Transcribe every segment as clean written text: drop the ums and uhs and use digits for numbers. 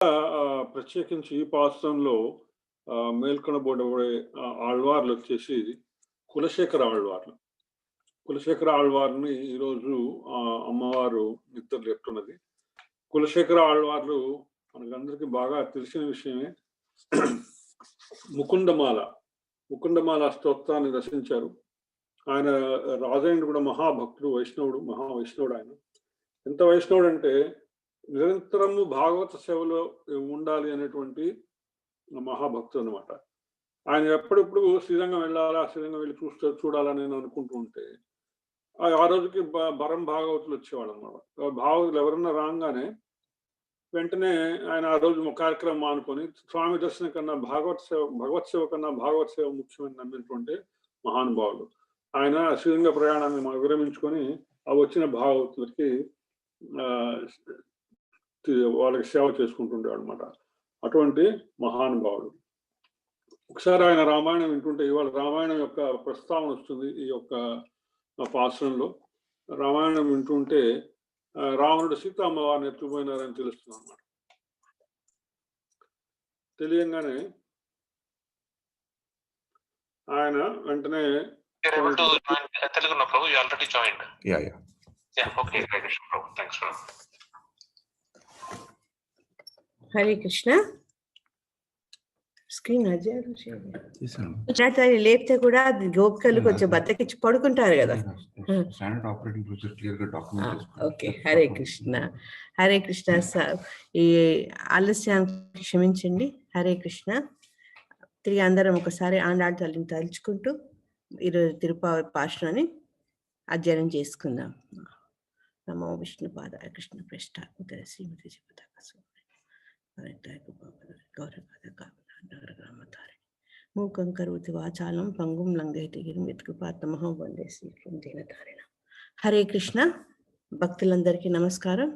ప్రత్యేకించి ఈ పాశ్రంలో మేల్కొనబోయే ఆళ్వార్లు వచ్చేసి కులశేఖర ఆళ్వార్లు. కులశేఖర ఆళ్వార్ని ఈరోజు అమ్మవారు నిద్ర లేపుతున్నది. కులశేఖర ఆళ్వార్లు మనకందరికీ బాగా తెలిసిన విషయమే. ముకుందమాల స్తోత్రాన్ని రచించారు. ఆయన రాజైన కూడా మహాభక్తుడు, మహావైష్ణవుడు. ఆయన ఎంత వైష్ణవుడు అంటే నిరంతరము భాగవత సేవలో ఉండాలి అనేటువంటి మహాభక్తుడు అనమాట. ఆయన ఎప్పుడెప్పుడు శ్రీరంగం వెళ్ళి చూడాలని నేను అనుకుంటూ ఉంటే ఆ రోజుకి భాగవతులు వచ్చేవాడు అనమాట. భాగవతులు ఎవరన్నా రాగానే వెంటనే ఆయన ఆ రోజు కార్యక్రమం మానుకొని స్వామి దర్శనం కన్నా భగవత్ సేవ కన్నా భాగవత సేవ ముఖ్యమని నమ్మినటువంటి మహానుభావులు. ఆయన శ్రీరంగ ప్రయాణాన్ని విరమించుకొని ఆ వచ్చిన భాగవతులకి వాళ్ళకి సేవ చేసుకుంటుండేవాడు అనమాట. అటువంటి మహానుభావుడు. ఒకసారి ఆయన రామాయణం వింటుంటే, ఇవాళ రామాయణం యొక్క ప్రస్తావన వస్తుంది ఈ యొక్క పాశ్రంలో. రామాయణం వింటుంటే రావణుడు సీత అమ్మవారిని ఎత్తుకుపోయినారని తెలుస్తుంది అన్నమాట. తెలియంగానే ఆయన వెంటనే హరే కృష్ణ. స్క్రీన్ లేపితే కూడా గోపికలు కొంచెం బద్దకిచ్చి పడుకుంటారు కదా. ఓకే, హరే కృష్ణ. హరే కృష్ణ సార్, ఈ ఆలస్యాన్ని క్షమించండి. హరే కృష్ణ. తిరిగి అందరం ఒకసారి ఆండాళ్ళ తల్లిని తలుచుకుంటూ ఈరోజు తిరుపావి పాశ్రాన్ని అధ్యయనం చేసుకుందాం. నమో విష్ణు పాదాయ కృష్ణ ప్రేష్ఠ శ్రీమతి మూకం కరోతి వాచాలం పంగుం లంఘయతి గిరిం యత్కృపాత్తమహం వందే శ్రీకృం దీనతారిణ. హరే కృష్ణ. భక్తులందరికీ నమస్కారం.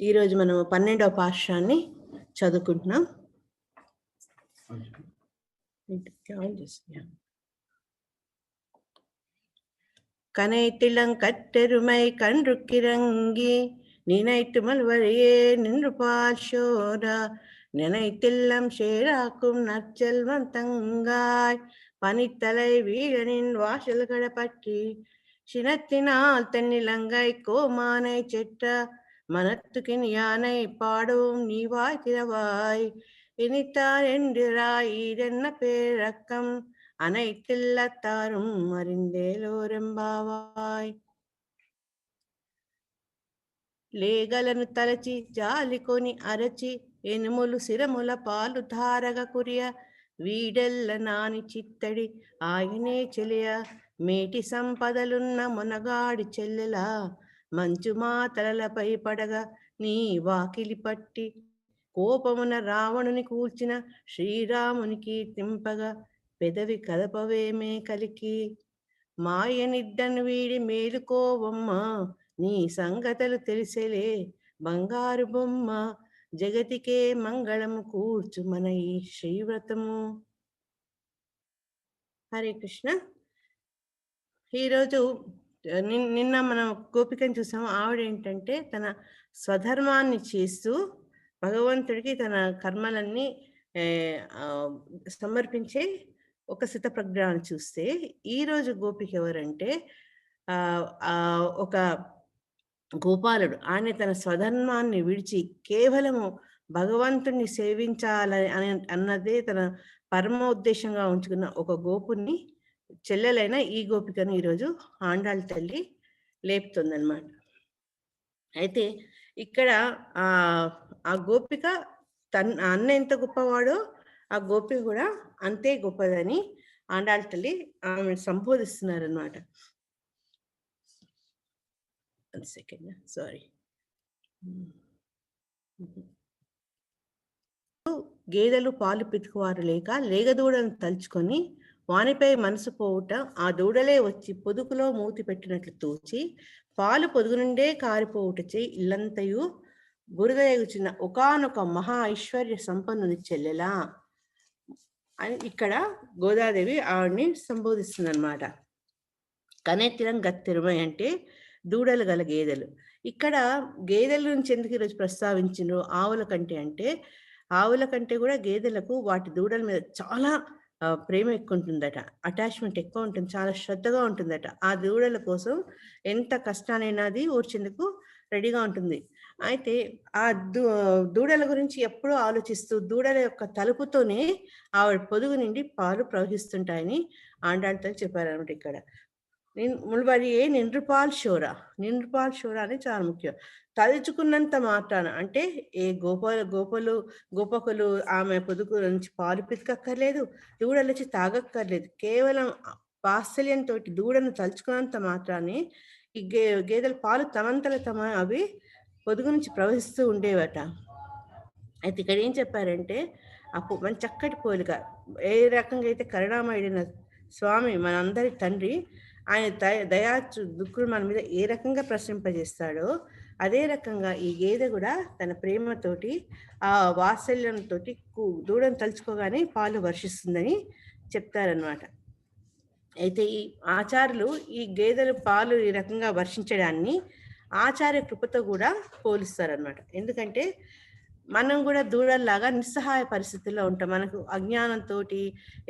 ఈరోజు మనం 12వ పాశ్రాన్ని చదువుకుంటున్నాం. கனைத்திளங் கட்டெருமை கன்றுக்கிறங்கி நினைத்து மல்வழியே நின்று பாஷோரா நினைத்தில்லம் சேராக்கும் நற்செல்வம் தங்காய் பனித்தலை வீழனின் வாசல்கட பற்றி சினத்தினால் தென்னிலங்கை கோமானை செற்ற மனத்துக்கின் யானை பாடவும் நீவாய் திறவாய் இனித்தார் என்றாய் ஈரென்ன பேரக்கம் அனைத்தில்லத்தாரும் அறிந்தேலோరెంబావాయ్. లేగలను తలచి జాలికొని అరచి ఎనుములు సిరముల పాలు ధారగ కురియ వీడెల్ల నాని చిత్తడి ఆయనే చెలియ మేటి సంపదలున్న మునగాడి చెల్లెల మంచు మాతలపై పడగ నీ వాకిలి పట్టి కోపమున రావణుని కూల్చిన శ్రీరాముని కీర్తింపగా పెదవి కదపవేమే కలికి మాయనిడ్డను వీడి మేలుకోవమ్మ నీ సంగతులు తెలిసేలే బంగారు బొమ్మ జగతికే మంగళము కూర్చు మన ఈ శ్రీవ్రతము. హరే కృష్ణ. ఈరోజు నిన్న మనం గోపికను చూసాము. ఆవిడ ఏంటంటే తన స్వధర్మాన్ని చేస్తూ భగవంతుడికి తన కర్మలన్నీ సమర్పించే ఒక స్థితప్రజ్ఞాన్ని చూస్తే, ఈరోజు గోపిక ఎవరంటే ఒక గోపాలుడు. ఆయన తన స్వధర్మాన్ని విడిచి కేవలము భగవంతుణ్ణి సేవించాలని అన్నదే తన పరమోద్దేశంగా ఉంచుకున్న ఒక గోపుని చెల్లెలైన ఈ గోపికను ఈరోజు ఆండాళ్ళ తల్లి లేపుతుందన్నమాట. అయితే ఇక్కడ ఆ గోపిక అన్న ఎంత గొప్పవాడో ఆ గోపిక కూడా అంతే గొప్పదని ఆండాళ్ళ తల్లి ఆమె సంబోధిస్తున్నారనమాట. గేదెలు పాలు పితుకువారు లేక లేగదూడను తలుచుకొని వానిపై మనసు పోవుట ఆ దూడలే వచ్చి పొదుకులో మూతి పెట్టినట్లు తోచి పాలు పొదుగు నుండే కారిపోవుటచే ఇల్లంతయు బురద ఎగుచిన ఒకానొక మహా ఐశ్వర్య సంపన్నుని చెల్లెలా అని ఇక్కడ గోదాదేవి ఆవిడ్ని సంబోధిస్తుంది అనమాట. కనెత్తిరం గత్తెరుమై అంటే దూడలు గల గేదెలు. ఇక్కడ గేదెల నుంచి ఎందుకు ఈరోజు ప్రస్తావించిండ్రు ఆవుల కంటే అంటే, ఆవుల కంటే కూడా గేదెలకు వాటి దూడల మీద చాలా ప్రేమ ఎక్కువ ఉంటుందట. అటాచ్‌మెంట్ ఎక్కువ ఉంటుంది. చాలా శ్రద్ధగా ఉంటుందట. ఆ దూడల కోసం ఎంత కష్టాన్నైనా అది ఓర్చేందుకు రెడీగా ఉంటుంది. అయితే ఆ దూ దూడల గురించి ఎప్పుడూ ఆలోచిస్తూ దూడల యొక్క తలుపుతోనే ఆవిడ పొదుగు నిండి పాలు ప్రవహిస్తుంటాయని ఆండాళ్ళతో చెప్పారనమాట ఇక్కడ. ముల్బరియే నిండ్రుపాల్ షోరా. నిండ్రుపాల్ షోరా అనేది చాలా ముఖ్యం. తలుచుకున్నంత మాత్రాన అంటే ఏ గోపకులు ఆమె పొదుగు నుంచి పాలు పితకక్కర్లేదు. దూడలొచ్చి తాగక్కర్లేదు. కేవలం వాత్సల్యంతోటి దూడను తలుచుకున్నంత మాత్రానే ఈ గేదెల పాలు తమంతట అవి పొదుగు నుంచి ప్రవహిస్తూ ఉండేవట. అయితే ఇక్కడ ఏం చెప్పారంటే మన చక్కటి పోలిక. ఏ రకంగా అయితే కరుణామయుడైన స్వామి మనందరి తండ్రి ఆయన దయా దుఃఖులు మన మీద ఏ రకంగా ప్రశ్నింపజేస్తాడో అదే రకంగా ఈ గేదె కూడా తన ప్రేమతోటి ఆ వాత్సల్యంతో దూడను తలుచుకోగానే పాలు వర్షిస్తుందని చెప్తారనమాట. అయితే ఈ ఆచార్యులు ఈ గేదెల పాలు ఈ రకంగా వర్షించడాన్ని ఆచార్య కృపతో కూడా పోలిస్తారనమాట. ఎందుకంటే మనం కూడా దూడల్లాగా నిస్సహాయ పరిస్థితుల్లో ఉంటాం. మనకు అజ్ఞానంతో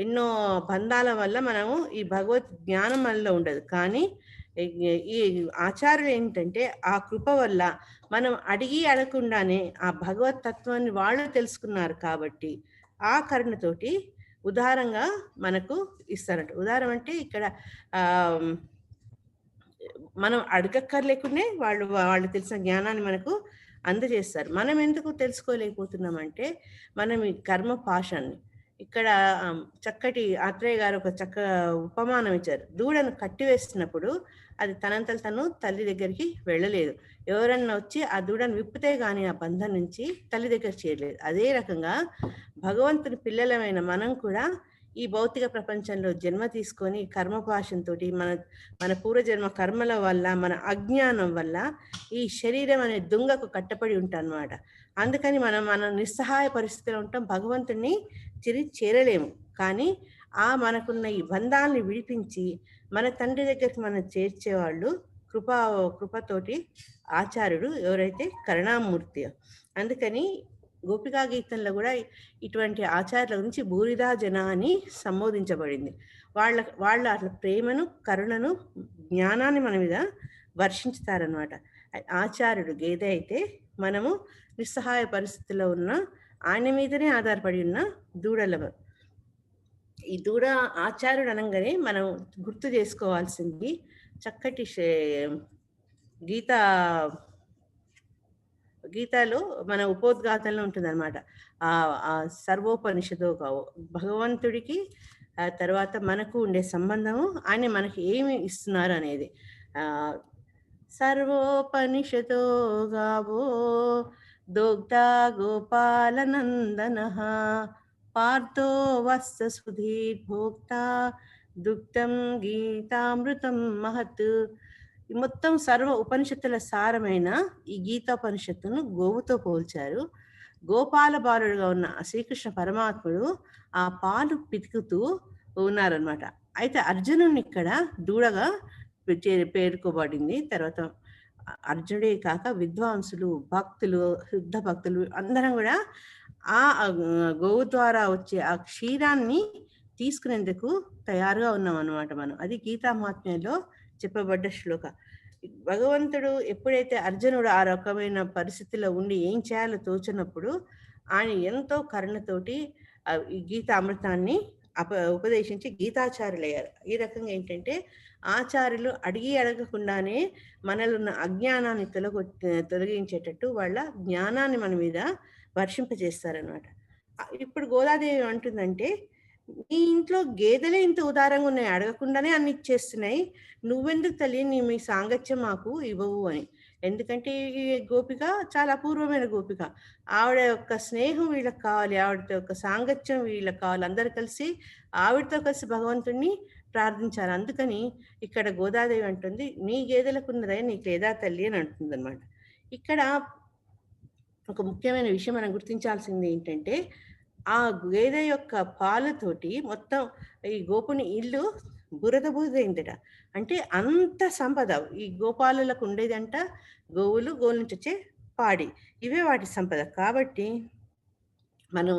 ఎన్నో బంధాల వల్ల మనము ఈ భగవత్ జ్ఞానం మనలో ఉండదు. కానీ ఈ ఆచార్యులు ఏంటంటే ఆ కృప వల్ల మనం అడగకుండానే ఆ భగవత్ తత్వాన్ని వాళ్ళు తెలుసుకున్నారు కాబట్టి ఆ కరుణతోటి ఉదారంగా మనకు ఇస్తారంట. ఉదారం అంటే ఇక్కడ మనం అడగక్కర్లేకుండానే వాళ్ళు తెలిసిన జ్ఞానాన్ని మనకు అందజేస్తారు. మనం ఎందుకు తెలుసుకోలేకపోతున్నామంటే మనం ఈ కర్మ పాశాన్ని ఇక్కడ చక్కటి ఆత్రేయ గారు ఒక ఉపమానం ఇచ్చారు. దూడను కట్టివేసినప్పుడు అది తనంతట తను తల్లి దగ్గరికి వెళ్ళలేదు. ఎవరన్నా వచ్చి ఆ దూడను విప్పితే గాని ఆ బంధం నుంచి తల్లి దగ్గర చేరలేదు. అదే రకంగా భగవంతుని పిల్లలమైన మనం కూడా ఈ భౌతిక ప్రపంచంలో జన్మ తీసుకొని కర్మపాశంతో మన పూర్వజన్మ కర్మల వల్ల మన అజ్ఞానం వల్ల ఈ శరీరం అనే దుంగకు కట్టపడి ఉంటాం అన్నమాట. అందుకని మనం నిస్సహాయ పరిస్థితిలో ఉంటాం. భగవంతుణ్ణి చేరలేము. కానీ మనకున్న ఈ బంధాలని విడిపించి మన తండ్రి దగ్గరికి మనం చేర్చేవాళ్ళు కృపతోటి ఆచార్యుడు ఎవరైతే కరుణామూర్తి. అందుకని గోపికా గీతంలో కూడా ఇటువంటి ఆచార్యుల గురించి బూరిదా జన అని సంబోధించబడింది. వాళ్ళ అట్లా ప్రేమను, కరుణను, జ్ఞానాన్ని మన మీద వర్షించుతారనమాట. ఆచార్యుడు గేదె అయితే మనము నిస్సహాయ పరిస్థితిలో ఉన్న ఆయన మీదనే ఆధారపడి ఉన్న దూడలము. ఈ దూడ ఆచార్యుడు అనగానే మనం గుర్తు చేసుకోవాల్సింది చక్కటి గీతాలో మన ఉపోద్ఘాతంలో ఉంటుంది అనమాట. ఆ సర్వోపనిషదో భగవంతుడికి తర్వాత మనకు ఉండే సంబంధము ఆయన మనకి ఏమి ఇస్తున్నారు అనేది. సర్వోపనిషదో గావో దోగ్ధా గోపాలనందన పార్థో వస్త సుధీర్భోక్త దుగ్ధం గీతామృతం మహత్. ఈ మొత్తం సర్వ ఉపనిషత్తుల సారమైన ఈ గీతోపనిషత్తును గోవుతో పోల్చారు. గోపాల బాలుడుగా ఉన్న శ్రీకృష్ణ పరమాత్ముడు ఆ పాలు పితుకుతూ ఉన్నారనమాట. అయితే అర్జునుని ఇక్కడ దూడగా పేర్కోబడింది. తర్వాత అర్జునుడే కాక విద్వాంసులు, భక్తులు, శుద్ధ భక్తులు అందరం కూడా ఆ గోవు ద్వారా వచ్చే ఆ క్షీరాన్ని తీసుకునేందుకు తయారుగా ఉన్నాం అన్నమాట మనం. అది గీతామహాత్మ్యంలో చెప్పబడ్డ శ్లోక. భగవంతుడు ఎప్పుడైతే అర్జునుడు ఆ రకమైన పరిస్థితిలో ఉండి ఏం చేయాలో తోచినప్పుడు ఆయన ఎంతో కరుణతోటి ఈ గీత అమృతాన్ని ఉపదేశించి గీతాచార్యులయ్యారు. ఈ రకంగా ఏంటంటే ఆచార్యులు అడగకుండానే మనలో ఉన్న అజ్ఞానాన్ని తొలగించేటట్టు వాళ్ళ జ్ఞానాన్ని మన మీద వర్షింపజేస్తారనమాట. ఇప్పుడు గోదాదేవి అంటుందంటే నీ ఇంట్లో గేదెలే ఇంత ఉదారంగా ఉన్నాయి, అడగకుండానే అన్ని ఇచ్చేస్తున్నాయి, నువ్వెందుకు తల్లి మీ సాంగత్యం మాకు ఇవ్వవు అని. ఎందుకంటే ఈ గోపిక చాలా అపూర్వమైన గోపిక. ఆవిడ యొక్క స్నేహం వీళ్ళకి కావాలి, ఆవిడతో యొక్క సాంగత్యం వీళ్ళకి కావాలి. అందరు కలిసి ఆవిడతో కలిసి భగవంతుణ్ణి ప్రార్థించాలి. అందుకని ఇక్కడ గోదాదేవి అంటుంది నీ గేదెలకు ఉన్నదే నీకు లేదా తల్లి అని అంటుంది అనమాట. ఇక్కడ ఒక ముఖ్యమైన విషయం మనం గుర్తించాల్సింది ఏంటంటే ఆ గేదె యొక్క పాలతోటి మొత్తం ఈ గోపుని ఇల్లు బురద బురదైందట. అంటే అంత సంపద ఈ గోపాలులకు ఉండేదంట. గోవులు, గోవుల నుంచి వచ్చే పాడి. ఇవే వాటి సంపద. కాబట్టి మనం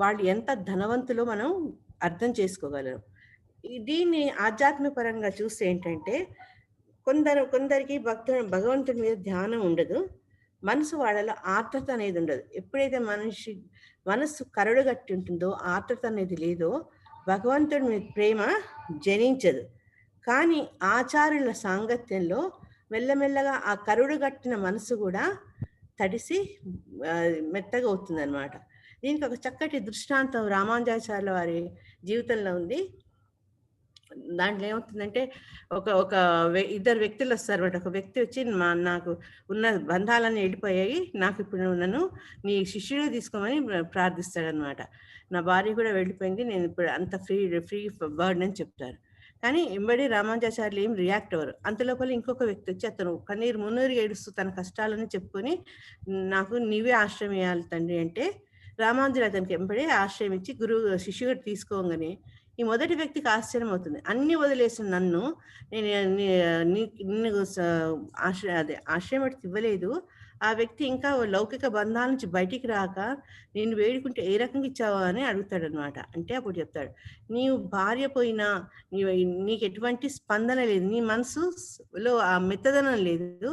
వాళ్ళు ఎంత ధనవంతులో మనం అర్థం చేసుకోగలం. దీన్ని ఆధ్యాత్మిక పరంగా చూస్తే ఏంటంటే, కొందరికి భగవంతుడి మీద ధ్యానం ఉండదు. మనసు వాళ్ళలో ఆర్ద్రత అనేది ఉండదు. ఎప్పుడైతే మనస్సు కరడుగట్టి ఉంటుందో, ఆర్ద్రత అనేది లేదో, భగవంతుడి మీద ప్రేమ జనించదు. కానీ ఆచార్యుల సాంగత్యంలో మెల్లమెల్లగా ఆ కరుడుగట్టిన మనసు కూడా తడిసి మెత్తగా అవుతుందన్నమాట. దీనికి ఒక చక్కటి దృష్టాంతం రామానుజాచార్యుల వారి జీవితంలో ఉంది. దాంట్లో ఏమవుతుందంటే, ఒక ఇద్దరు వ్యక్తులు వస్తారన్నమాట. ఒక వ్యక్తి వచ్చి నాకు ఉన్న బంధాలన్నీ వెళ్ళిపోయాయి, నాకు ఇప్పుడు నన్ను నీ శిష్యుడిగా తీసుకోమని ప్రార్థిస్తాడనమాట. నా భార్య కూడా వెళ్ళిపోయింది, నేను ఇప్పుడు అంత ఫ్రీ బర్డ్ అని చెప్తారు. కానీ ఎంబడి రామానుజాచార్యులు ఏం రియాక్ట్ అవ్వరు. అంతలోపల ఇంకొక వ్యక్తి వచ్చి అతను కన్నీరు మున్నీరు ఏడుస్తూ తన కష్టాలని చెప్పుకొని, నాకు నీవే ఆశ్రయం ఇవ్వాలి తండ్రి అంటే, రామానుజులు అతనికి ఎంబడి ఆశ్రయం ఇచ్చి శిష్యుడు తీసుకోగానే ఈ మొదటి వ్యక్తికి ఆశ్చర్యం అవుతుంది. అన్ని వదిలేసిన నన్ను నిన్ను ఆశ్రయం ఇవ్వలేదు. ఆ వ్యక్తి ఇంకా లౌకిక బంధాల నుంచి బయటికి రాక నేను వేడుకుంటే ఏ రకంగా ఇచ్చావా అని అడుగుతాడనమాట. అంటే అప్పుడు చెప్తాడు, నీవు భార్య పోయినా నీకు ఎటువంటి స్పందన లేదు, నీ మనసులో ఆ మెత్తదనం లేదు,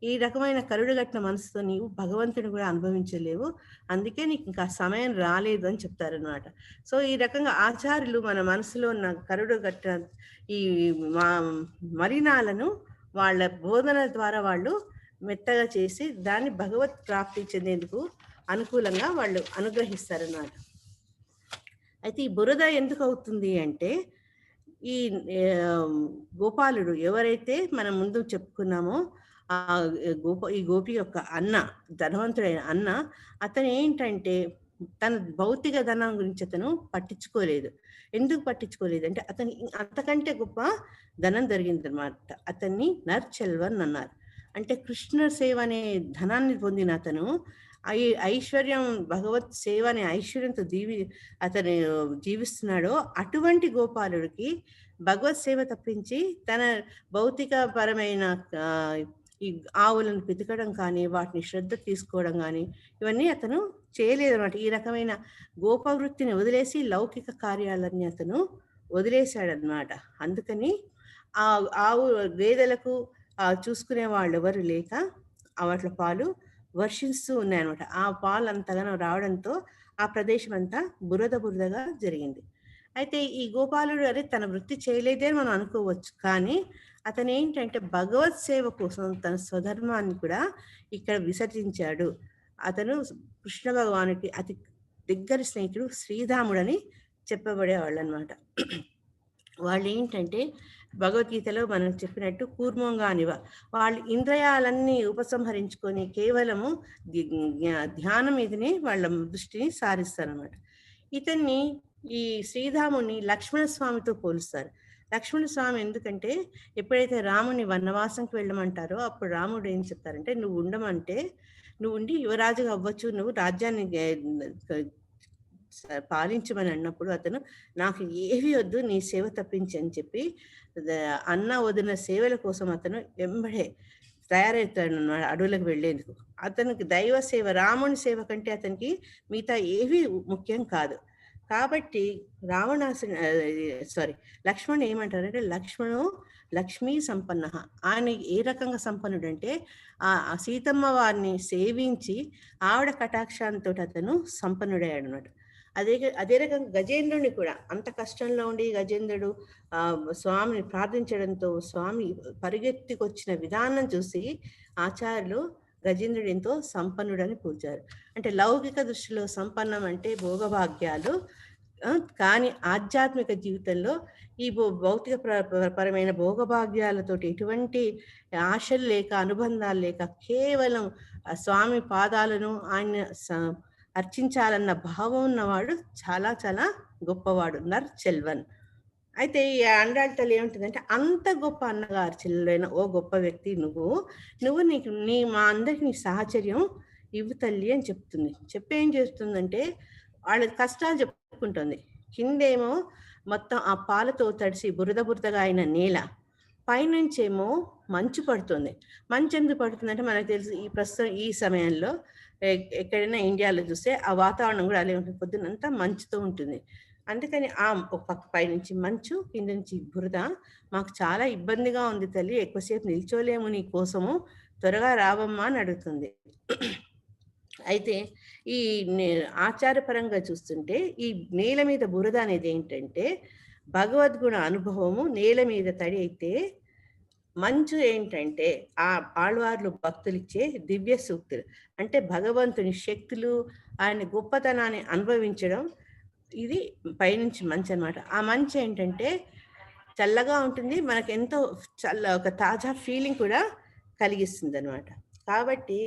ఈ రకమైన కరుడుగట్టిన మనసుతో నీవు భగవంతుని కూడా అనుభవించలేవు, అందుకే నీకు ఇంకా సమయం రాలేదు అని చెప్తారనమాట. సో ఈ రకంగా ఆచార్యులు మన మనసులో ఉన్న కరుడుగట్టిన ఈ మలినాలను వాళ్ళ బోధన ద్వారా వాళ్ళు మెత్తగా చేసి దాన్ని భగవత్ ప్రాప్తి చెందేందుకు అనుకూలంగా వాళ్ళు అనుగ్రహిస్తారన్నమాట. అయితే ఈ బురద ఎందుకు అవుతుంది అంటే, ఈ గోపాలుడు ఎవరైతే మనం ముందు చెప్పుకున్నామో ఈ గోపి యొక్క అన్న, ధనవంతుడైన అన్న, అతను ఏంటంటే తన భౌతిక ధనం గురించి అతను పట్టించుకోలేదు. ఎందుకు పట్టించుకోలేదు అంటే, అతని అంతకంటే గొప్ప ధనం జరిగిందనమాట. అతన్ని నర్చెల్వన్ అన్నారు. అంటే కృష్ణ సేవ అనే ధనాన్ని పొందిన అతను ఐశ్వర్యం, భగవత్ సేవ అనే ఐశ్వర్యంతో అతను జీవిస్తున్నాడో అటువంటి గోపాలుడికి భగవత్ సేవ తప్పించి తన భౌతిక పరమైన ఈ ఆవులను పితకడం కానీ, వాటిని శ్రద్ధ తీసుకోవడం కానీ ఇవన్నీ అతను చేయలేదన్నమాట. ఈ రకమైన గోపవృత్తిని వదిలేసి లౌకిక కార్యాలన్నీ అతను వదిలేశాడనమాట. అందుకని ఆ ఆవు గేదెలకు చూసుకునే వాళ్ళు ఎవరు లేక వాటి పాలు వర్షిస్తూ ఉన్నాయన్నమాట. ఆ పాలు అంతగానో రావడంతో ఆ ప్రదేశం అంతా బురదగా జరిగింది. అయితే ఈ గోపాలుడు తన వృత్తి చేయలేదే మనం అనుకోవచ్చు. కానీ అతను ఏంటంటే భగవత్ సేవ కోసం తన స్వధర్మాన్ని కూడా ఇక్కడ విసర్జించాడు. అతను కృష్ణ భగవానుడికి అతి దగ్గరి స్నేహితుడు శ్రీధాముడని చెప్పబడేవాళ్ళు అనమాట. వాళ్ళు ఏంటంటే భగవద్గీతలో మనం చెప్పినట్టు కూర్మంగానివ, వాళ్ళు ఇంద్రియాలన్నీ ఉపసంహరించుకొని కేవలము ధ్యానం మీదనే వాళ్ళ దృష్టిని సారిస్తారన్నమాట. ఇతన్ని ఈ శ్రీధాముని లక్ష్మణస్వామితో పోలుస్తారు. లక్ష్మణస్వామి ఎందుకంటే ఎప్పుడైతే రాముని వనవాసంకి వెళ్ళమంటారో అప్పుడు రాముడు ఏం చెప్తారంటే, నువ్వు ఉండమంటే నువ్వు ఉండి యువరాజుగా అవ్వచ్చు, నువ్వు రాజ్యాన్ని పాలించమని అన్నప్పుడు అతను నాకు ఏవి వద్దు, నీ సేవ తప్పించి అని చెప్పి అన్న వదిన సేవల కోసం అతను వెంబడే తయారవుతాడు అన్నమాట అడవులకు వెళ్ళేందుకు. అతనికి దైవ సేవ, రాముని సేవ కంటే అతనికి మిగతా ఏవి ముఖ్యం కాదు. కాబట్టి లక్ష్మణుడు ఏమంటారంటే, లక్ష్మీ సంపన్న. ఆయన ఏ రకంగా సంపన్నుడు అంటే ఆ సీతమ్మ వారిని సేవించి ఆవిడ కటాక్షాంతో అతను సంపన్నుడయ్యాడు అన్నమాట. అదే రకంగా గజేంద్రుని కూడా అంత కష్టంలో ఉండి గజేంద్రుడు స్వామిని ప్రార్థించడంతో స్వామి పరిగెత్తికొచ్చిన విధానం చూసి ఆచార్యులు గజేంద్రుడు ఎంతో సంపన్నుడని పూజారు. అంటే లౌకిక దృష్టిలో సంపన్నం అంటే భోగభాగ్యాలు, కానీ ఆధ్యాత్మిక జీవితంలో ఈ భౌతిక పరమైన భోగభాగ్యాలతోటి ఎటువంటి ఆశలు లేక, అనుబంధాలు లేక, కేవలం స్వామి పాదాలను ఆయన అర్చించాలన్న భావం ఉన్నవాడు చాలా చాలా గొప్పవాడు, నర్చెల్వన్. అయితే ఈ అండాళ్ళ తల్లి ఏముంటుందంటే, అంత గొప్ప అన్నగారు చెల్లెలైన ఓ గొప్ప వ్యక్తి నువ్వు మా అందరికి నీ సాహచర్యం ఇవ్వు తల్లి అని చెప్తుంది. ఏం చేస్తుందంటే వాళ్ళ కష్టాలు చెప్పుకుంటుంది. కిందేమో మొత్తం ఆ పాలతో తడిసి బురద బురదగా అయిన నేల, పైనుంచేమో మంచు పడుతుంది. మంచు ఎందుకు పడుతుందంటే మనకు తెలుసు ఈ ప్రస్తుతం ఈ సమయంలో ఎక్కడైనా ఇండియాలో చూస్తే ఆ వాతావరణం కూడా అలాగే ఉంటుంది. పొద్దునంతా మంచుతో ఉంటుంది. అందుకని ఒక పక్క పైనుంచి మంచు, కింద నుంచి బురద. మాకు చాలా ఇబ్బందిగా ఉంది తల్లి, ఎక్కువసేపు నిల్చోలేము నీ కోసము, త్వరగా రావమ్మా అని అడుగుతుంది. అయితే ఈ ఆచారపరంగా చూస్తుంటే ఈ నేల మీద బురద అనేది ఏంటంటే భగవద్గుణ అనుభవము. నేల మీద తడి అయితే మంచు ఏంటంటే ఆ ఆళ్వార్లు భక్తులిచ్చే దివ్య సూక్తులు, అంటే భగవంతుని శక్తులు, ఆయన గొప్పతనాన్ని అనుభవించడం. ఇది పైనుంచి మంచు అనమాట. ఆ మంచు ఏంటంటే చల్లగా ఉంటుంది, మనకు ఎంతో ఒక తాజా ఫీలింగ్ కూడా కలిగిస్తుంది అనమాట. కాబట్టి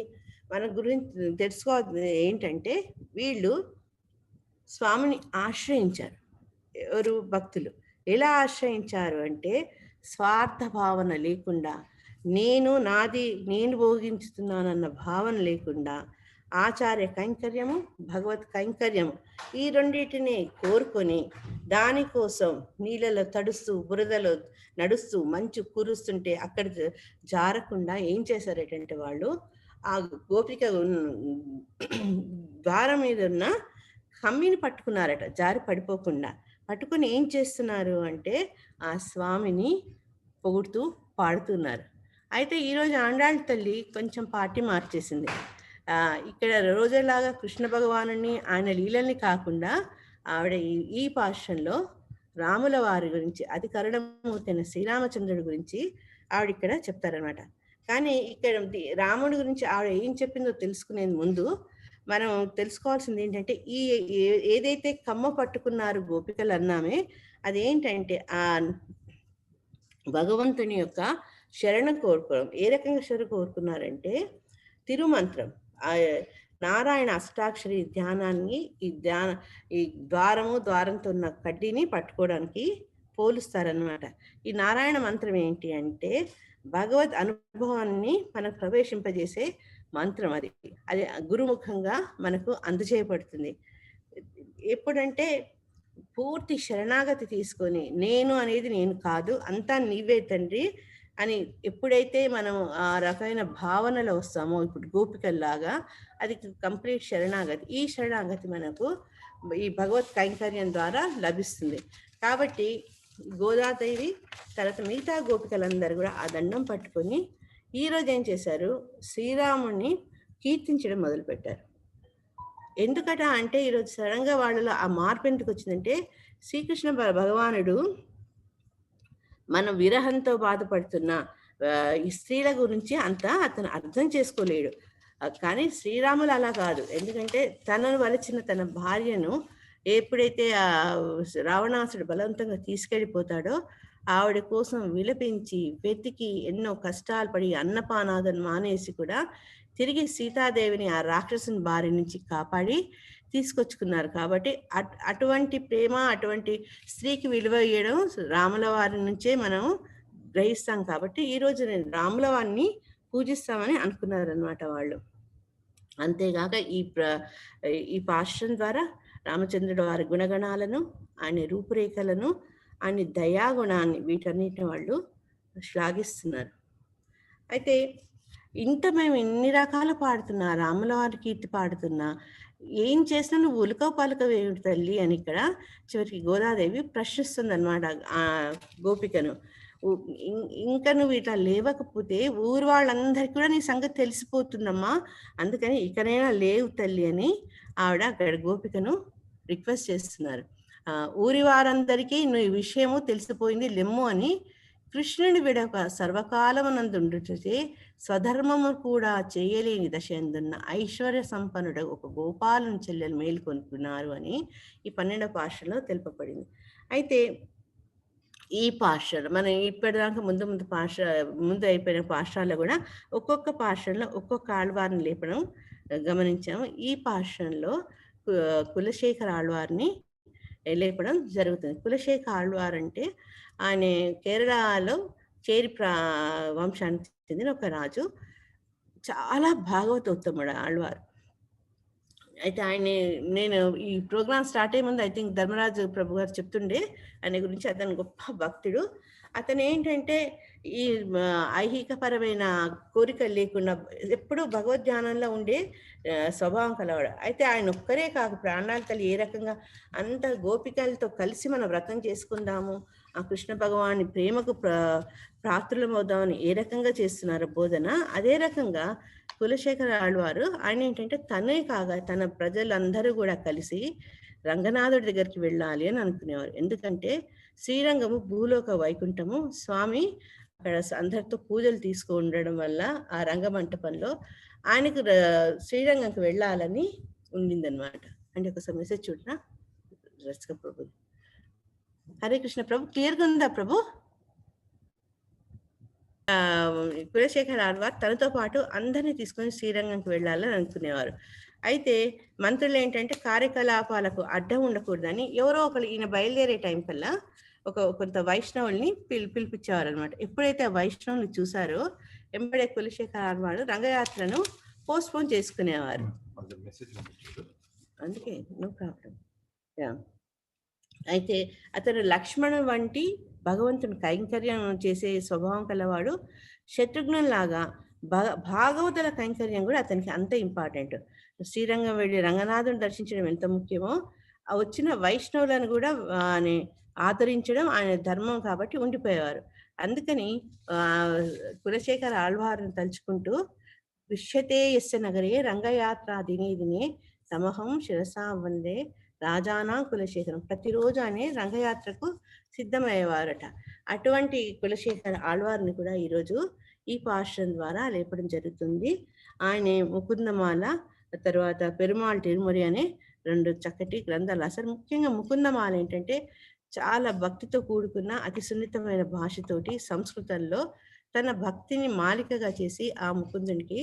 మన గురించి తెలుసుకోవాల్సింది ఏంటంటే వీళ్ళు స్వామిని ఆశ్రయించారు. ఎవరు? భక్తులు. ఎలా ఆశ్రయించారు అంటే స్వార్థ భావన లేకుండా, నేను నాది నేను భోగించుతున్నానన్న భావన లేకుండా ఆచార్య కైంకర్యము, భగవత్ కైంకర్యము, ఈ రెండింటిని కోరుకొని దానికోసం నీళ్ళలో తడుస్తూ, బురదలో నడుస్తూ, మంచు కురుస్తుంటే అక్కడ జారకుండా ఏం చేశారటంటే వాళ్ళు ఆ గోపిక ద్వారం మీద ఉన్న కమ్మిని పట్టుకున్నారట, జారి పడిపోకుండా. పట్టుకుని ఏం చేస్తున్నారు అంటే ఆ స్వామిని పొగుడుతూ పాడుతున్నారు. అయితే ఈరోజు ఆండాళ్ళ తల్లి కొంచెం పార్టీ మార్చేసింది. ఇక్కడ రోజులాగా కృష్ణ భగవానుని ఆయన లీలల్ని కాకుండా ఆవిడ ఈ పాఠంలో రాముల వారి గురించి, అతి కరుణమూర్తి అయిన శ్రీరామచంద్రుడి గురించి ఆవిడ ఇక్కడ చెప్తారనమాట. కానీ ఇక్కడ రాముడి గురించి ఆవిడ ఏం చెప్పిందో తెలుసుకునే ముందు మనం తెలుసుకోవాల్సింది ఏంటంటే ఏదైతే కమ్మ పట్టుకున్నారు గోపికలు అన్నామే, అదేంటంటే ఆ భగవంతుని యొక్క శరణ కోరుకోవడం. ఏ రకంగా శరణ కోరుకున్నారంటే తిరుమంత్రం, నారాయణ అష్టాక్షరి ధ్యానాన్ని ఈ ద్వారంతో ఉన్న కడ్డీని పట్టుకోవడానికి పోలుస్తారనమాట. ఈ నారాయణ మంత్రం ఏంటి అంటే భగవద్ అనుభవాన్ని మనకు ప్రవేశింపజేసే మంత్రం. అది గురుముఖంగా మనకు అందజేయబడుతుంది. ఎప్పుడంటే పూర్తి శరణాగతి తీసుకొని, నేను అనేది నేను కాదు, అంతా నీవే తండ్రి అని ఎప్పుడైతే మనం ఆ రకమైన భావనలో వస్తామో, ఇప్పుడు గోపికల్లాగా, అది కంప్లీట్ శరణాగతి. ఈ శరణాగతి మనకు ఈ భగవత్ కైంకర్యం ద్వారా లభిస్తుంది. కాబట్టి గోదాదేవి తర్వాత మిగతా గోపికలందరూ కూడా ఆ దండం పట్టుకొని ఈరోజు ఏం చేశారు? శ్రీరాముణ్ణి కీర్తించడం మొదలుపెట్టారు. ఎందుకట అంటే ఈరోజు సడన్గా వాళ్ళలో ఆ మార్పు ఎందుకు వచ్చిందంటే శ్రీకృష్ణ భగవానుడు మనం విరహంతో బాధపడుతున్న ఈ స్త్రీల గురించి అంతా అతను అర్థం చేసుకోలేడు. కానీ శ్రీరాములు అలా కాదు. ఎందుకంటే తనను వలచిన తన భార్యను ఎప్పుడైతే ఆ రావణాసుడు బలవంతంగా తీసుకెళ్ళిపోతాడో ఆవిడ కోసం విలపించి వెతికి ఎన్నో కష్టాలు పడి అన్నపానాదను మానేసి కూడా తిరిగి సీతాదేవిని ఆ రాక్షసుని బారి నుంచి కాపాడి తీసుకొచ్చుకున్నారు. కాబట్టి అటువంటి ప్రేమ, అటువంటి స్త్రీకి విలువ ఇవ్వడం రాముల వారి నుంచే మనం గ్రహిస్తాం. కాబట్టి ఈరోజు నేను రాముల వారిని పూజిస్తామని అనుకున్నారనమాట వాళ్ళు. అంతేగాక ఈ పాశ్రం ద్వారా రామచంద్రుడు వారి గుణగణాలను, ఆయన రూపురేఖలను, ఆయన దయాగుణాన్ని, వీటన్నిటిని వాళ్ళు శ్లాఘిస్తున్నారు. అయితే ఇంత మేము ఎన్ని రకాలు పాడుతున్నా, రాముల వారి కీర్తి పాడుతున్నా, ఏం చేసినా నువ్వు ఉలకవు పలకవు ఏమిటి తల్లి అని ఇక్కడ చివరికి గోదాదేవి ప్రశ్నిస్తుంది అనమాట ఆ గోపికను. ఇంకా నువ్వు ఇట్లా లేవకపోతే ఊరు వాళ్ళందరికీ కూడా నీ సంగతి తెలిసిపోతుందమ్మా, అందుకని ఇకనైనా లేవు తల్లి అని ఆవిడ అక్కడ గోపికను రిక్వెస్ట్ చేస్తున్నారు. ఊరి వారందరికీ నువ్వు విషయము తెలిసిపోయింది లెమ్ము అని కృష్ణుని విడక సర్వకాలమునందుండుటే స్వధర్మము కూడా చేయలేని దశ ఎందున్న ఐశ్వర్య సంపన్నుడు ఒక గోపాలను చెల్లెలు మేలుకొనుకున్నారు అని ఈ 12వ పాఠంలో తెలుపబడింది. అయితే ఈ పాఠశాల మనం ఇప్పటిదాకా ముందు అయిపోయిన పాఠశాలలో కూడా ఒక్కొక్క పాఠశాలలో ఒక్కొక్క ఆళ్వారిని లేపడం గమనించాము. ఈ పాఠశాలలో కులశేఖర ఆళ్వారిని లేపడం జరుగుతుంది. కులశేఖర ఆళ్వార్ అంటే ఆయన కేరళలో చేరి వంశానికి చెందిన ఒక రాజు. చాలా భాగవతోత్తముడు ఆళ్వారు. అయితే నేను ఈ ప్రోగ్రామ్ స్టార్ట్ అయ్యే ముందు ఐ థింక్ ధర్మరాజు ప్రభు గారు చెప్తుండే ఆయన గురించి. అతను గొప్ప భక్తుడు. అతను ఏంటంటే ఈ ఐహికపరమైన కోరికలు లేకుండా ఎప్పుడూ భగవద్ ధ్యానంలో ఉండే స్వభావం కలవాడు. అయితే ఆయన ఒక్కరే కాదు, ప్రాణాల తల్లి ఏ రకంగా అంత గోపికలతో కలిసి మనం వ్రతం చేసుకుందాము, ఆ కృష్ణ భగవాని ప్రేమకు పాత్రులమవుదామని ఏ రకంగా చేస్తున్నారు బోధన, అదే రకంగా కులశేఖర ఆళ్వారు ఆయన ఏంటంటే తనే కాగా తన ప్రజలందరూ కూడా కలిసి రంగనాథుడి దగ్గరికి వెళ్ళాలి అని అనుకునేవారు. ఎందుకంటే శ్రీరంగము భూలోక వైకుంఠము, స్వామి అక్కడ అందరితో పూజలు తీసుకు ఉండడం వల్ల ఆ రంగమంటపంలో ఆయనకు శ్రీరంగంకి వెళ్ళాలని ఉండిందనమాట. అంటే ఒకసారి మెసేజ్ చూడరా రసిక ప్రభు. హరే కృష్ణ ప్రభు, క్లియర్గా ఉందా ప్రభు? కులశేఖర ఆళ్వార్ తనతో పాటు అందరినీ తీసుకొని శ్రీరంగంకి వెళ్ళాలని అనుకునేవారు. అయితే మంత్రులు ఏంటంటే కార్యకలాపాలకు అడ్డం ఉండకూడదని ఎవరో ఒకరు ఈయన బయలుదేరే టైం కల్లా కొంత వైష్ణవుల్ని పిలిపించేవారు అనమాట. ఎప్పుడైతే ఆ వైష్ణవుని చూసారో ఎంబడే కులశేఖర ఆళ్వారు రంగయాత్రను పోస్ట్పోన్ చేసుకునేవారు. అందుకే నో ప్రాబ్లం. అయితే అతను లక్ష్మణుడు వంటి భగవంతుని కైంకర్యం చేసే స్వభావం కలవాడు. శత్రుఘ్నులాగా భాగవతుల కైంకర్యం కూడా అతనికి అంత ఇంపార్టెంట్. శ్రీరంగం వెళ్ళి రంగనాథుని దర్శించడం ఎంత ముఖ్యమో, ఆ వచ్చిన వైష్ణవులను కూడా ఆదరించడం ఆయన ధర్మం కాబట్టి ఉండిపోయేవారు. అందుకని కులశేఖర ఆళ్వారిని తలుచుకుంటూ విశ్యతే యస్య నగరే రంగయాత్ర దినే దినే సమహం శిరసా వందే రాజానా కులశేఖరం. ప్రతిరోజు ఆయన రంగయాత్రకు సిద్ధమయ్యేవారట. అటువంటి కులశేఖర ఆళ్వారిని కూడా ఈరోజు ఈ పాశ్రం ద్వారా లేపడం జరుగుతుంది. ఆయన ముకుందమాల, తర్వాత పెరుమాళ్ తిరుమరి అనే 2 చక్కటి గ్రంథాలు. అసలు ముఖ్యంగా ముకుందమాల ఏంటంటే చాలా భక్తితో కూడుకున్న అతి సున్నితమైన భాషతోటి సంస్కృతంలో తన భక్తిని మాలికగా చేసి ఆ ముకుందునికి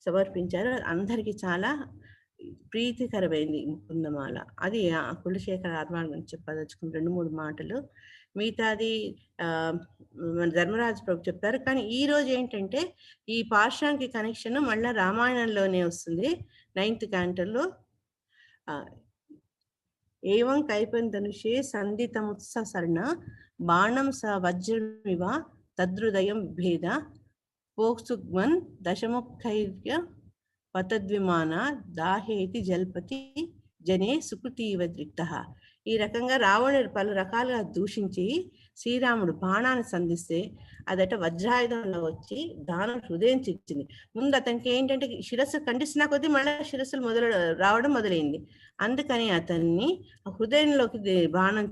సమర్పించారు. అందరికీ చాలా ప్రీతికరమైంది ముకుందమాల. అది కులశేఖర ఆళ్వార్ గురించి చెప్పదలుచుకున్న 2-3 మాటలు. మిగతాది మన ధర్మరాజు ప్రభు చెప్తారు. కానీ ఈ రోజు ఏంటంటే ఈ పార్శ్వానికి కనెక్షన్ మళ్ళీ రామాయణంలోనే వస్తుంది. 9th క్యాంటోలో ఏవం కైపన్ ధనుషే సంధితముత్స సర్ణ బాణం స వజ్రమివ తద్హృదయం భేద పోక్సుగ్మన్ దశముఖైర్య పతద్విమాన దాహేతి జల్పతి జనే సుకృతీవ దృక్త. ఈ రకంగా రావణుడు పలు రకాలుగా దూషించి శ్రీరాముడు బాణాన్ని సంధిస్తే అదట వజ్రాయుధంలో వచ్చి దానం హృదయం చిచ్చింది. ముందు అతనికి ఏంటంటే శిరస్సు ఖండిస్తున్నా కొద్దీ మళ్ళీ శిరస్సులు రావడం మొదలైంది. అందుకని అతన్ని హృదయంలోకి బాణం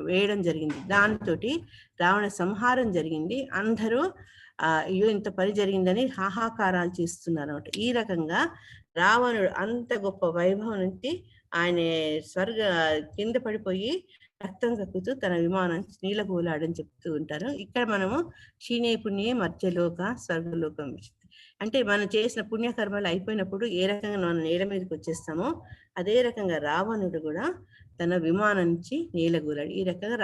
వేయడం జరిగింది. దానితో రావణ సంహారం జరిగింది. అందరూ అయ్యో ఇంత పని జరిగిందని హాహాకారాలు చేస్తున్నారు అన్నమాట. ఈ రకంగా రావణుడు అంత గొప్ప వైభవం నుంచి ఆయన కింద పడిపోయి రక్తం కక్కుతూ తన విమానం నీలగోలాడని చెప్తూ ఉంటారు. ఇక్కడ మనము క్షీణే పుణ్యే మధ్యలోక స్వర్గలోకం, అంటే మనం చేసిన పుణ్యకర్మలు అయిపోయినప్పుడు ఏ రకంగా మనం నేల మీదకి వచ్చేస్తామో అదే రకంగా రావణుడు కూడా తన విమానం నుంచి నీలగోలాడు. ఈ రకంగా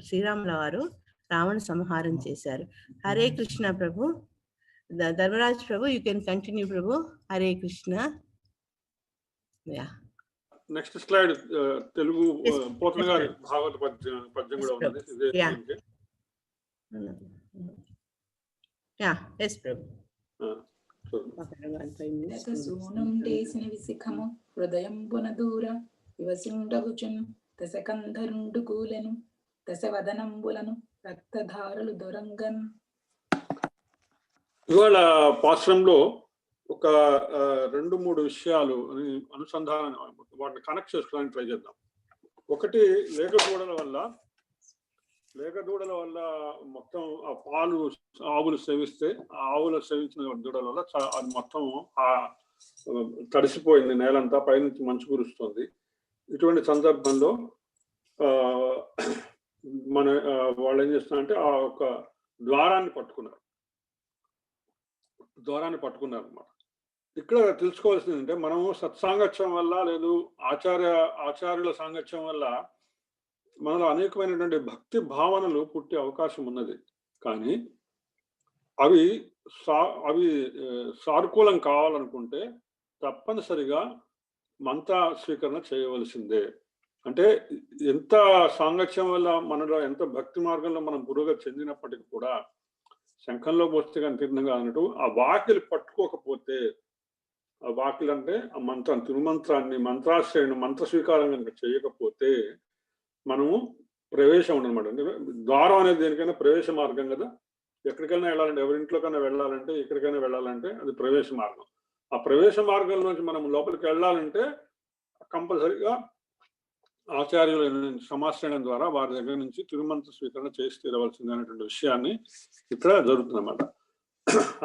శ్రీరాముల వారు రావణ సంహారం చేశారు. Hare Krishna Prabhu. Dharmaraj Prabhu, you can continue Prabhu. Hare Krishna. Next slide Telugu Pothana గారి భాగవత పద్యం కూడా ఉన్నది. హృదయం పునదూర వివసిండగుచున్ దశకంధరుండు కూలెను దశవదనంబులను రక్తధారలు దొరంగన్. ఇవాళ పాశ్రంలో ఒక 2-3 విషయాలు అనుసంధానం, వాటిని కనెక్ట్ చేసుకోవడానికి ట్రై చేద్దాం. ఒకటి, లేగదూడల వల్ల మొత్తం ఆ పాలు ఆవులు సేవిస్తే, ఆ ఆవులు సేవించిన దూడల వల్ల అది మొత్తం తడిసిపోయింది, నేలంతా పైనుంచి మంచు కురుస్తుంది. ఇటువంటి సందర్భంలో వాళ్ళు ఏం చేస్తున్నారంటే ఆ ఒక ద్వారాన్ని పట్టుకున్నారు అన్నమాట. ఇక్కడ తెలుసుకోవాల్సింది అంటే మనము సత్సాంగత్యం వల్ల లేదు ఆచార్యుల సాంగత్యం వల్ల మనలో అనేకమైనటువంటి భక్తి భావనలు పుట్టే అవకాశం ఉన్నది. కానీ అవి సానుకూలం కావాలనుకుంటే తప్పనిసరిగా మంత్ర స్వీకరణ చేయవలసిందే. అంటే ఎంత సాంగత్యం వల్ల మనలో ఎంత భక్తి మార్గంలో మనం పురోగతి చెందినప్పటికీ కూడా శంఖంలో పోస్తే కానీ తీర్థంగా అన్నట్టు ఆ వాకిలి పట్టుకోకపోతే, ఆ వాకిలి అంటే ఆ మంత్రం తిరుమంత్రాన్ని మంత్రాశ్రయను మంత్ర స్వీకారం కనుక చేయకపోతే మనము ప్రవేశం ఉండనమాట. అంటే ద్వారం అనేది దేనికైనా ప్రవేశ మార్గం కదా. ఎక్కడికైనా వెళ్ళాలంటే, ఎవరింట్లోకైనా వెళ్ళాలంటే, ఎక్కడికైనా వెళ్ళాలంటే అది ప్రవేశ మార్గం. ఆ ప్రవేశ మార్గంలోంచి మనం లోపలికి వెళ్ళాలంటే కంపల్సరిగా ఆచార్యుల సమాశ్రయం ద్వారా వారి దగ్గర నుంచి తిరుమంత్ర స్వీకరణ చేసి తీరవలసింది అనేటువంటి విషయాన్ని ఇక్కడ జరుగుతుందన్నమాట.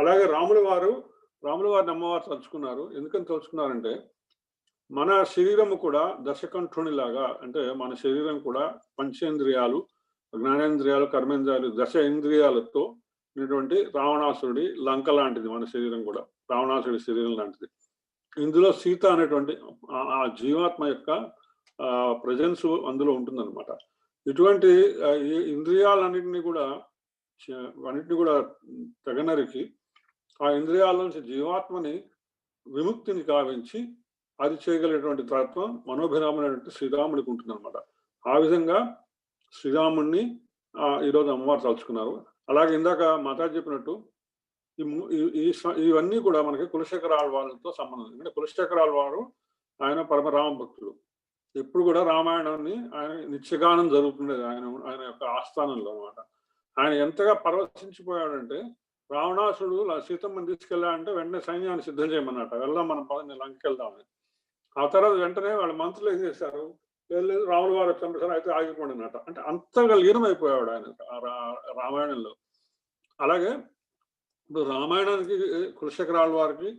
అలాగే రాముల వారిని అమ్మవారు తలుచుకున్నారు. ఎందుకని తలుచుకున్నారంటే మన శరీరము కూడా దశకంఠునిలాగా, అంటే మన శరీరం కూడా పంచేంద్రియాలు, జ్ఞానేంద్రియాలు, కర్మేంద్రియాలు, దశ ఇంద్రియాలతో ఉన్నటువంటి రావణాసురుడి లంక లాంటిది మన శరీరం కూడా, రావణాసురుడి శరీరం లాంటిది. ఇందులో సీత అనేటువంటి ఆ జీవాత్మ యొక్క ప్రజెన్స్ అందులో ఉంటుందన్నమాట. ఇటువంటి ఇంద్రియాలన్నింటినీ కూడా తెగనరికి ఆ ఇంద్రియాల నుంచి జీవాత్మని విముక్తిని కావించి అది చేయగలిగినటువంటి తత్వం మనోభిరాముడైనటువంటి శ్రీరాముడికి ఉంటుందన్నమాట. ఆ విధంగా శ్రీరాముడిని ఈరోజు అమ్మవారు తలుచుకున్నారు. అలాగే ఇందాక మాతాజీ చెప్పినట్టు ఇవన్నీ కూడా మనకి కులశేఖర ఆళ్వార్లతో సంబంధం. ఎందుకంటే కులశేఖర ఆళ్వారు ఆయన పరమరామ భక్తుడు. ఎప్పుడు కూడా రామాయణాన్ని ఆయన నిత్యగానం జరుగుతుండేది ఆయన యొక్క ఆస్థానంలో అనమాట. ఆయన ఎంతగా పరవశించిపోయాడంటే రావణాసుడు సీతమ్మని తీసుకెళ్ళాడంటే వెంటనే సైన్యాన్ని సిద్ధం చేయమన్నట్ట, వెళ్దాం మనం పదని లంకకి వెళ్దామని. ఆ తర్వాత వెంటనే వాళ్ళ మంత్రులు ఏం చేశారు, లేదు రాముల వారు చంపేశారు, అయితే ఆగిపోండి అన్నట్ట. అంటే అంతగా లీనమైపోయాడు ఆయన రామాయణంలో. అలాగే ఇప్పుడు రామాయణానికి కులశేఖర ఆళ్వారికి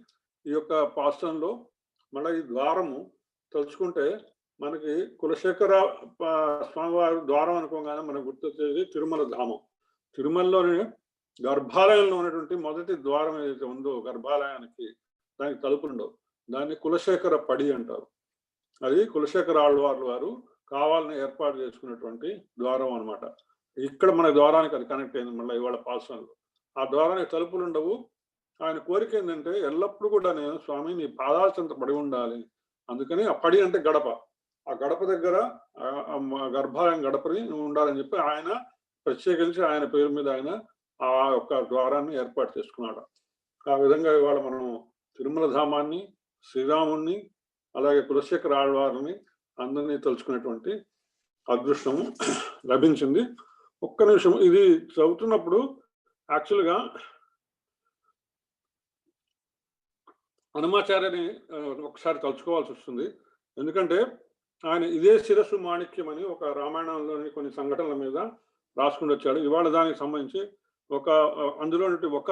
ఈ యొక్క పాశ్రంలో మళ్ళీ ఈ ద్వారము తలుచుకుంటే మనకి కులశేఖర స్వామివారి ద్వారం అనుకోగానే మనకు గుర్తొచ్చేది తిరుమల ధామం. తిరుమలలోని గర్భాలయంలో ఉన్నటువంటి మొదటి ద్వారం ఏదైతే ఉందో గర్భాలయానికి, దానికి తలుపులుండవు. దాన్ని కులశేఖర పడి అంటారు. అది కులశేఖర ఆళ్వార్ల వారు కావాలని ఏర్పాటు చేసుకున్నటువంటి ద్వారం అనమాట. ఇక్కడ మన ద్వారానికి అది కనెక్ట్ అయింది మళ్ళీ ఇవాళ పాశ్రంలో. ఆ ద్వారానికి తలుపులు ఉండవు. ఆయన కోరిక ఏంటంటే ఎల్లప్పుడూ కూడా నేను స్వామి నీ పాదాల చెంత పడి ఉండాలి. అందుకని ఆ పడి అంటే గడప, ఆ గడప దగ్గర గర్భాలయం గడపని ఉండాలని చెప్పి ఆయన ప్రత్యేకించి ఆయన పేరు మీద ఆయన ఆ యొక్క ద్వారాన్ని ఏర్పాటు చేసుకున్నాడు. ఆ విధంగా ఇవాళ మనం తిరుమల ధామాన్ని, శ్రీరాముణ్ణి, అలాగే కులశేఖర ఆళ్వారిని అందరినీ తలుచుకునేటువంటి అదృష్టము లభించింది. ఒక్క నిమిషం, ఇది చదువుతున్నప్పుడు యాక్చువల్గా హనుమాచార్యని ఒకసారి తలుచుకోవాల్సి వస్తుంది. ఎందుకంటే ఆయన ఇదే శిరస్సు మాణిక్యం అని ఒక రామాయణంలోని కొన్ని సంఘటనల మీద రాసుకుని వచ్చాడు. ఇవాళ దానికి సంబంధించి అందులో ఒక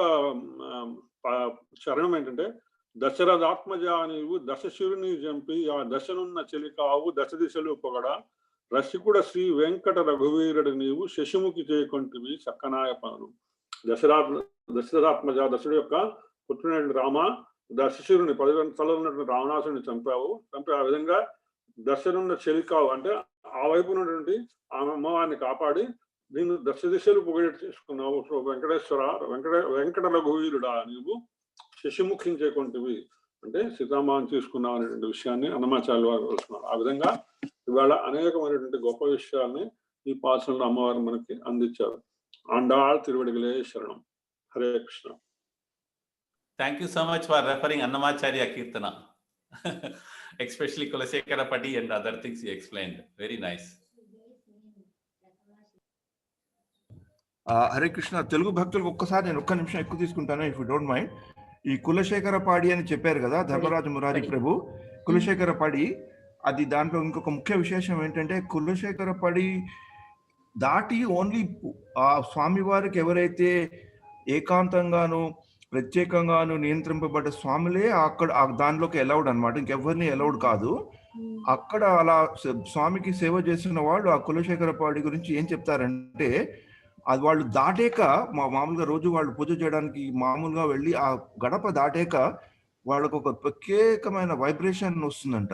చరణం ఏంటంటే, దశరథాత్మజ నీవు దశశిరుని జంపి ఆ దశనున్న చెలికావు దశ దిశలు పొగడ రసికుడ శ్రీ వెంకట రఘువీరుడు నీవు శశిముఖి చేయకొంటివి సక్కనాయ పనులు. దశరథాత్మజ దశుడు యొక్క పుట్టినటువంటి రామ, దశశిరుని 10 తలలు ఉన్నటువంటి రావణాసుని చంపి ఆ విధంగా దశనున్న చెలికావు అంటే ఆ వైపు ఉన్నటువంటి ఆమె అమ్మవారిని కాపాడి దీన్ని దశ దిశలు పొగడేట్టు చేసుకున్నావు. సో వెంకట రఘువీరుడా నీవు శశిముఖించేకొంటివి అంటే సీతామాను తీసుకున్నావు అనేటువంటి విషయాన్ని అన్నమాచార్యుల వారు తెలుసుకున్నారు. ఆ విధంగా ఇవాళ అనేకమైనటువంటి గొప్ప విషయాల్ని ఈ పాసనలో అమ్మవారు మనకి అందించారు. ఆండాళ్ తిరువడిగలే శరణం. Hare Krishna. Thank you so much for referring Annamacharya Kirtana, especially Kulasekara Padi and other things you explained. Very nice. Hare Krishna. Telugu భక్తులకు ఒక్కసారి నేను ఒక్క నిమిషం ఎక్కువ తీసుకుంటాను, ఇఫ్ యూ డోంట్ మైండ్. ఈ కులశేఖర పాడి అని చెప్పారు కదా ధర్మరాజు మురారి ప్రభు, కులశేఖర పడి, అది దాంట్లో ఇంకొక ముఖ్య విశేషం ఏంటంటే కులశేఖర పడి దాటి ఓన్లీ ఆ స్వామివారికి ఎవరైతే ఏకాంతంగాను ప్రత్యేకంగాను నియంత్రింపబడ్డ స్వాములే అక్కడ దానిలోకి అలౌడ్ అనమాట, ఇంకెవరిని అలౌడ్ కాదు. అక్కడ అలా స్వామికి సేవ చేస్తున్న వాళ్ళు ఆ కులశేఖర పాడి గురించి ఏం చెప్తారంటే, అది వాళ్ళు దాటాక మామూలుగా రోజు వాళ్ళు పూజ చేయడానికి మామూలుగా వెళ్ళి ఆ గడప దాటాక వాళ్ళకు ఒక ప్రత్యేకమైన వైబ్రేషన్ వస్తుందంట.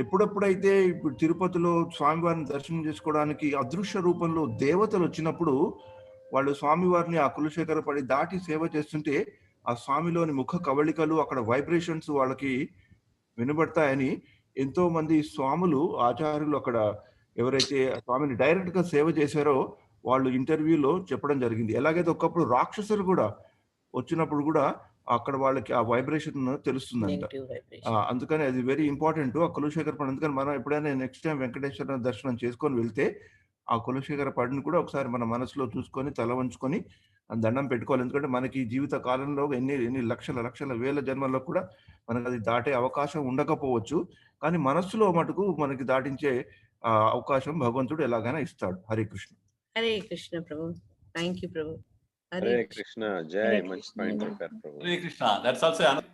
ఎప్పుడెప్పుడైతే ఇప్పుడు తిరుపతిలో స్వామివారిని దర్శనం చేసుకోవడానికి అదృశ్య రూపంలో దేవతలు వచ్చినప్పుడు వాళ్ళు స్వామివారిని ఆ కులశేఖర పడి దాటి సేవ చేస్తుంటే ఆ స్వామిలోని ముఖ కవళికలు అక్కడ వైబ్రేషన్స్ వాళ్ళకి వినబడతాయని ఎంతో మంది స్వాములు ఆచార్యులు అక్కడ ఎవరైతే స్వామిని డైరెక్ట్ గా సేవ చేశారో వాళ్ళు ఇంటర్వ్యూలో చెప్పడం జరిగింది. ఎలాగైతే ఒకప్పుడు రాక్షసులు కూడా వచ్చినప్పుడు కూడా అక్కడ వాళ్ళకి ఆ వైబ్రేషన్ తెలుస్తుందంట. Negative vibration. అందుకని అది వెరీ ఇంపార్టెంట్ ఆ కులశేఖర పాడు. అందుకని మనం ఎప్పుడైనా నెక్స్ట్ టైం వెంకటేశ్వర దర్శనం చేసుకొని వెళ్తే ఆ కులశేఖర పాడిని కూడా ఒకసారి మన మనసులో చూసుకొని తల వంచుకొని దండం పెట్టుకోవాలి. ఎందుకంటే మనకి జీవిత కాలంలో ఎన్ని లక్షల వేల జన్మల్లో కూడా మనకు అది దాటే అవకాశం ఉండకపోవచ్చు. కానీ మనస్సులో మటుకు మనకి దాటించే అవకాశం భగవంతుడు ఎలాగైనా ఇస్తాడు. హరే కృష్ణ. హరే కృష్ణ ప్రభు. థ్యాంక్ యూ ప్రభు. హరే కృష్ణ. జై. హరే మంచి కృష్ణ. పాయింట్ చెప్పారు ప్రభు. Hare Krishna. That's also another.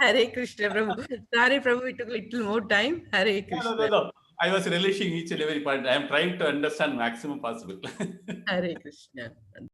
Hare Krishna Prabhu. Sorry Prabhu, it took little more time. Hare Krishna. No. I was relishing each and every point. I am trying to understand maximum possible. Hare Krishna.